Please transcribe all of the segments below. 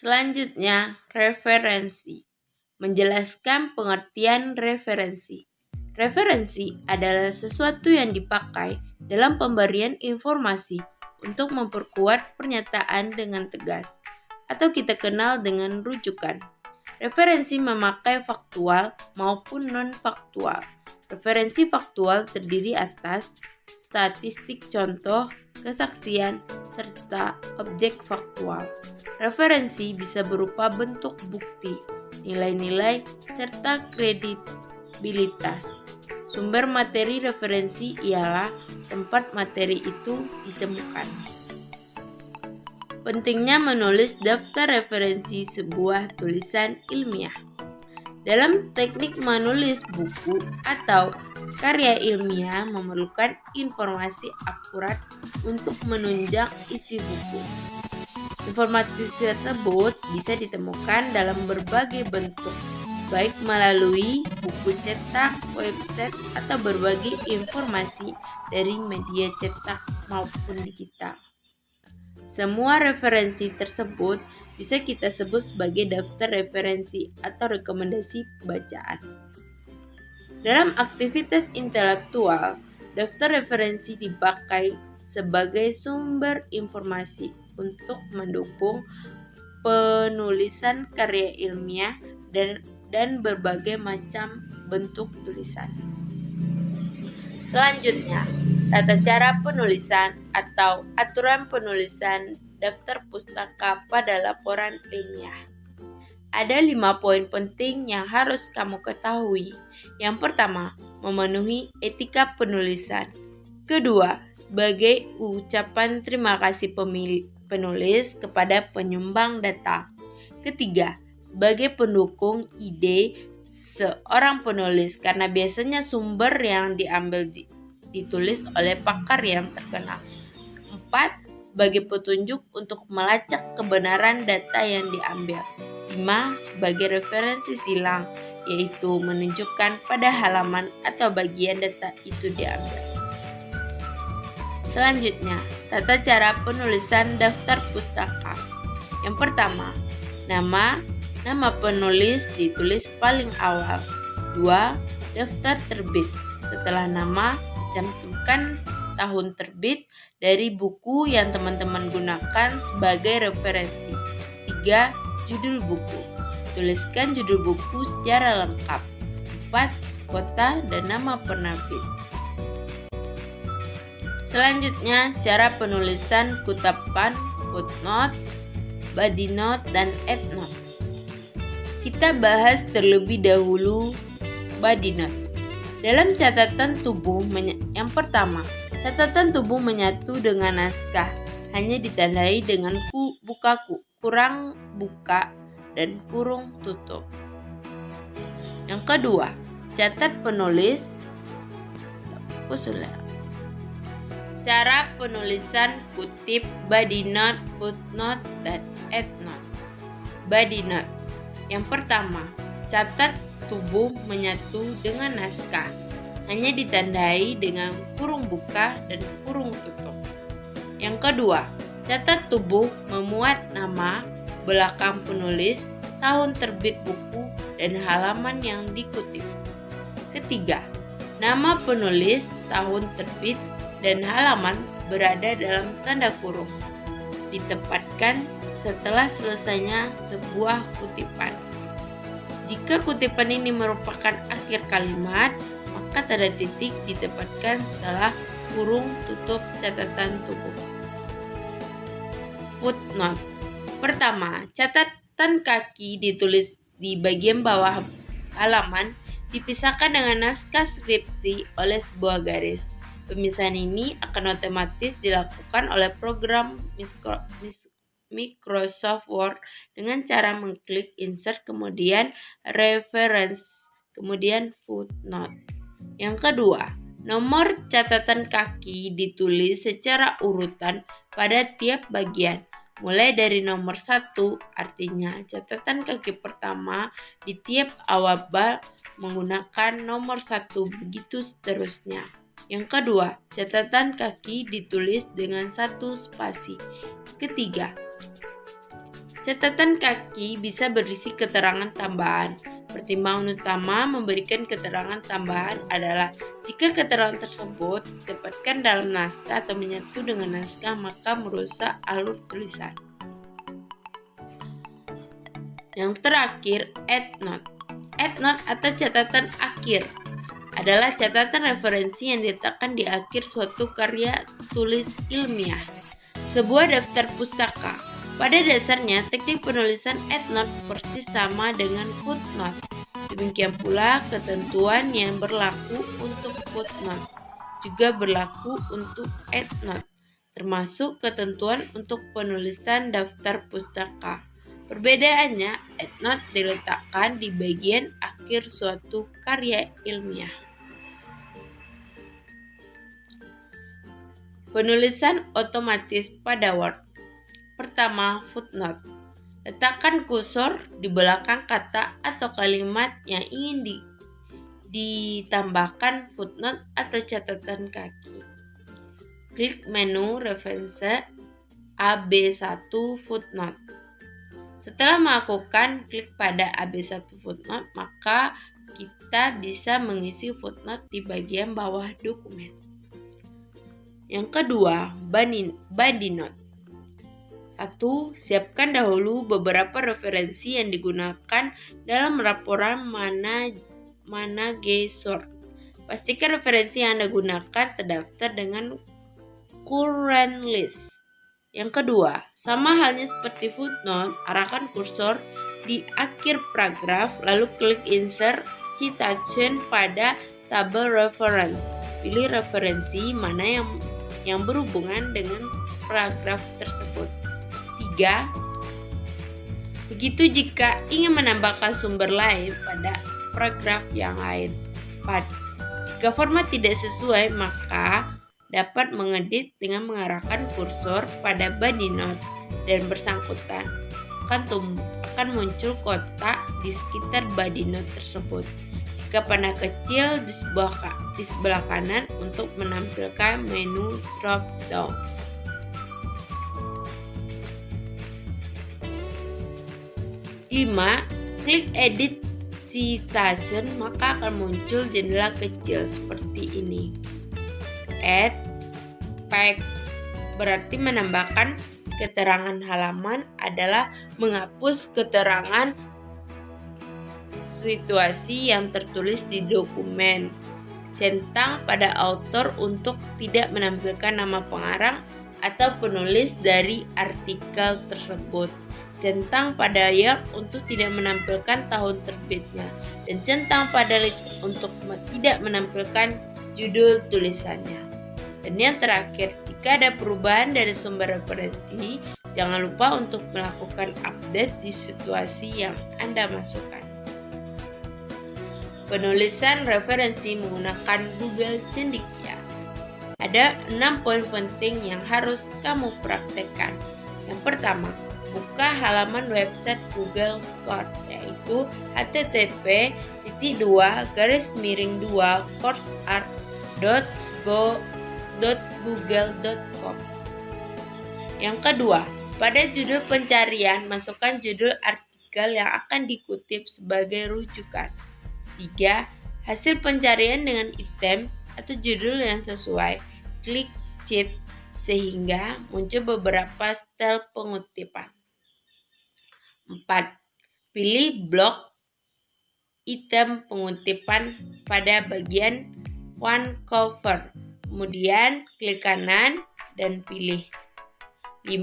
Selanjutnya, referensi. Menjelaskan pengertian referensi. Referensi adalah sesuatu yang dipakai dalam pemberian informasi untuk memperkuat pernyataan dengan tegas, atau kita kenal dengan rujukan. Referensi memakai faktual maupun non-faktual. Referensi faktual terdiri atas statistik contoh, kesaksian, serta objek faktual. Referensi bisa berupa bentuk bukti, nilai-nilai, serta kredibilitas. Sumber materi referensi ialah tempat materi itu ditemukan. Pentingnya menulis daftar referensi sebuah tulisan ilmiah. Dalam teknik menulis buku atau karya ilmiah memerlukan informasi akurat untuk menunjang isi buku. Informasi tersebut bisa ditemukan dalam berbagai bentuk, baik melalui buku cetak, website, atau berbagai informasi dari media cetak maupun digital. Semua referensi tersebut bisa kita sebut sebagai daftar referensi atau rekomendasi bacaan. Dalam aktivitas intelektual, daftar referensi dipakai sebagai sumber informasi untuk mendukung penulisan karya ilmiah dan berbagai macam bentuk tulisan. Selanjutnya, tata cara penulisan atau aturan penulisan daftar pustaka pada laporan ilmiah. Ada 5 poin penting yang harus kamu ketahui. Yang pertama, memenuhi etika penulisan. Kedua, sebagai ucapan terima kasih penulis kepada penyumbang data. Ketiga, sebagai pendukung ide seorang penulis karena biasanya sumber yang diambil ditulis oleh pakar yang terkenal. Keempat, sebagai petunjuk untuk melacak kebenaran data yang diambil. 5. Sebagai referensi silang, yaitu menunjukkan pada halaman atau bagian data itu diambil. Selanjutnya, tata cara penulisan daftar pustaka. Yang pertama, nama penulis ditulis paling awal. 2. Daftar terbit. Setelah nama, cantumkan tahun terbit dari buku yang teman-teman gunakan sebagai referensi. 3. Judul buku. Tuliskan judul buku secara lengkap. 4. Kota dan nama penerbit. Selanjutnya, cara penulisan kutapan, footnote, body note, dan endnote. Kita bahas terlebih dahulu body note. Dalam catatan tubuh, yang pertama, catatan tubuh menyatu dengan naskah, hanya ditandai dengan kurang buka dan kurung tutup. Yang kedua, catat penulis. Cara penulisan kutip, body note, footnote, dan endnote. Body note. Yang pertama, catat tubuh menyatu dengan naskah, hanya ditandai dengan kurung buka dan kurung tutup. Yang kedua, catat tubuh memuat nama, belakang penulis, tahun terbit buku, dan halaman yang dikutip. Ketiga, nama penulis, tahun terbit, dan halaman berada dalam tanda kurung, ditempatkan setelah selesainya sebuah kutipan. Jika kutipan ini merupakan akhir kalimat, maka tanda titik ditempatkan setelah kurung tutup catatan tubuh. Footnote. Pertama, catatan kaki ditulis di bagian bawah halaman dipisahkan dengan naskah skripsi oleh sebuah garis. Pemisahan ini akan otomatis dilakukan oleh program Microsoft Word dengan cara mengklik insert, kemudian reference, kemudian footnote. Yang kedua, nomor catatan kaki ditulis secara urutan pada tiap bagian. Mulai dari nomor 1, artinya catatan kaki pertama di tiap awal bab menggunakan nomor 1, begitu seterusnya. Yang kedua, catatan kaki ditulis dengan 1 spasi. Ketiga, Catatan kaki bisa berisi keterangan tambahan. Pertimbangan utama memberikan keterangan tambahan adalah jika keterangan tersebut didapatkan dalam naskah atau menyatu dengan naskah maka merusak alur tulisan. Yang terakhir, endnote. Endnote atau catatan akhir adalah catatan referensi yang diletakkan di akhir suatu karya tulis ilmiah, sebuah daftar pustaka. Pada dasarnya, teknik penulisan endnote persis sama dengan footnote. Demikian pula, ketentuan yang berlaku untuk footnote juga berlaku untuk endnote, termasuk ketentuan untuk penulisan daftar pustaka. Perbedaannya, endnote diletakkan di bagian akhir suatu karya ilmiah. Penulisan otomatis pada Word. Pertama, footnote. Letakkan kursor di belakang kata atau kalimat yang ingin ditambahkan footnote atau catatan kaki. Klik menu referensi AB1 footnote. Setelah melakukan klik pada AB1 footnote, maka kita bisa mengisi footnote di bagian bawah dokumen. Yang kedua, body note. 1. Siapkan dahulu beberapa referensi yang digunakan dalam laporan Manageshort. Pastikan referensi yang Anda gunakan terdaftar dengan current list. Yang kedua, sama halnya seperti footnote, arahkan kursor di akhir paragraf lalu klik insert citation pada tabel reference. Pilih referensi mana yang berhubungan dengan paragraf tersebut. 3. Begitu jika ingin menambahkan sumber lain pada paragraf yang lain. 4. Jika format tidak sesuai, maka dapat mengedit dengan mengarahkan kursor pada body note dan bersangkutan akan muncul kotak di sekitar body note tersebut. Jika panah kecil di sebelah kanan untuk menampilkan menu drop down. 5. Klik edit citation maka akan muncul jendela kecil seperti ini. Add text berarti menambahkan keterangan halaman adalah menghapus keterangan situasi yang tertulis di dokumen. Centang pada author untuk tidak menampilkan nama pengarang atau penulis dari artikel tersebut. Centang pada year untuk tidak menampilkan tahun terbitnya, dan centang pada list untuk tidak menampilkan judul tulisannya. Dan yang terakhir, jika ada perubahan dari sumber referensi, jangan lupa untuk melakukan update di situasi yang Anda masukkan. Penulisan referensi menggunakan Google Cendekia. Ada 6 poin penting yang harus kamu praktekkan. Yang pertama, buka halaman website Google Scholar, yaitu http://courseart.google.com. Yang kedua, pada judul pencarian, masukkan judul artikel yang akan dikutip sebagai rujukan. 3. Hasil pencarian dengan item atau judul yang sesuai. Klik cheat sehingga muncul beberapa style pengutipan. 4. Pilih blok item pengutipan pada bagian font cover. Kemudian klik kanan dan pilih. 5.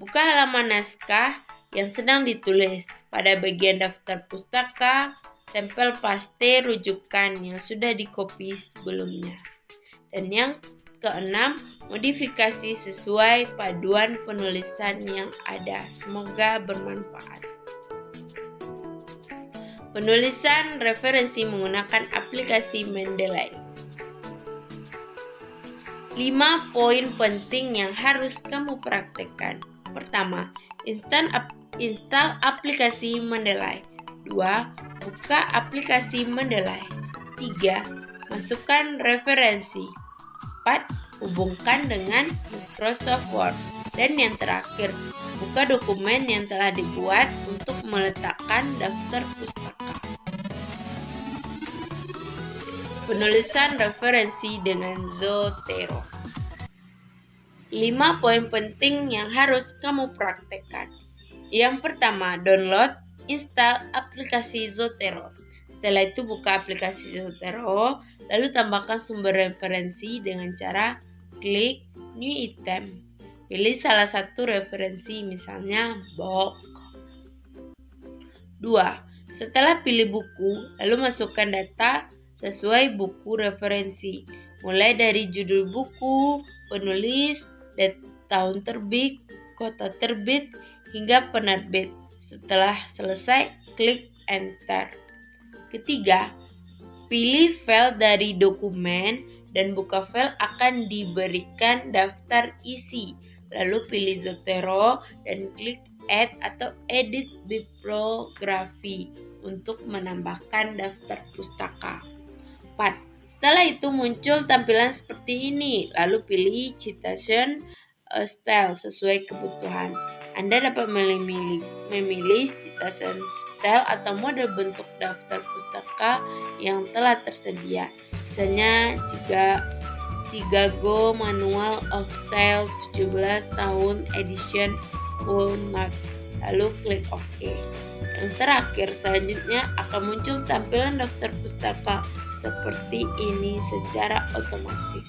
Buka halaman naskah yang sedang ditulis. Pada bagian daftar pustaka, tempel paste rujukan yang sudah dikopi sebelumnya. Dan yang keenam, modifikasi sesuai paduan penulisan yang ada. Semoga bermanfaat. Penulisan referensi menggunakan aplikasi Mendeley. 5 poin penting yang harus kamu praktekkan. Pertama, install aplikasi Mendeley. 2. Buka aplikasi Mendeley. 3. Masukkan referensi. 4. Hubungkan dengan Microsoft Word. Dan yang terakhir, buka dokumen yang telah dibuat untuk meletakkan daftar pustaka. Penulisan referensi dengan Zotero. 5 poin penting yang harus kamu praktekkan. Yang pertama, download, install aplikasi Zotero. Setelah itu buka aplikasi Zotero, lalu tambahkan sumber referensi dengan cara klik New Item. Pilih salah satu referensi, misalnya book. 2. Setelah pilih buku, lalu masukkan data sesuai buku referensi, mulai dari judul buku, penulis, tahun terbit, kota terbit, hingga penerbit. Setelah selesai, klik Enter. Ketiga, pilih file dari dokumen dan buka file akan diberikan daftar isi. Lalu pilih Zotero dan klik Add atau Edit Bibliography untuk menambahkan daftar pustaka. 4. Setelah itu muncul tampilan seperti ini. Lalu pilih citation style sesuai kebutuhan. Anda dapat memilih citation style atau mode bentuk daftar pustaka yang telah tersedia. Misalnya Chicago Manual of Style 17 tahun edition full note. Lalu klik OK. Yang terakhir, selanjutnya akan muncul tampilan daftar pustaka seperti ini secara otomatis.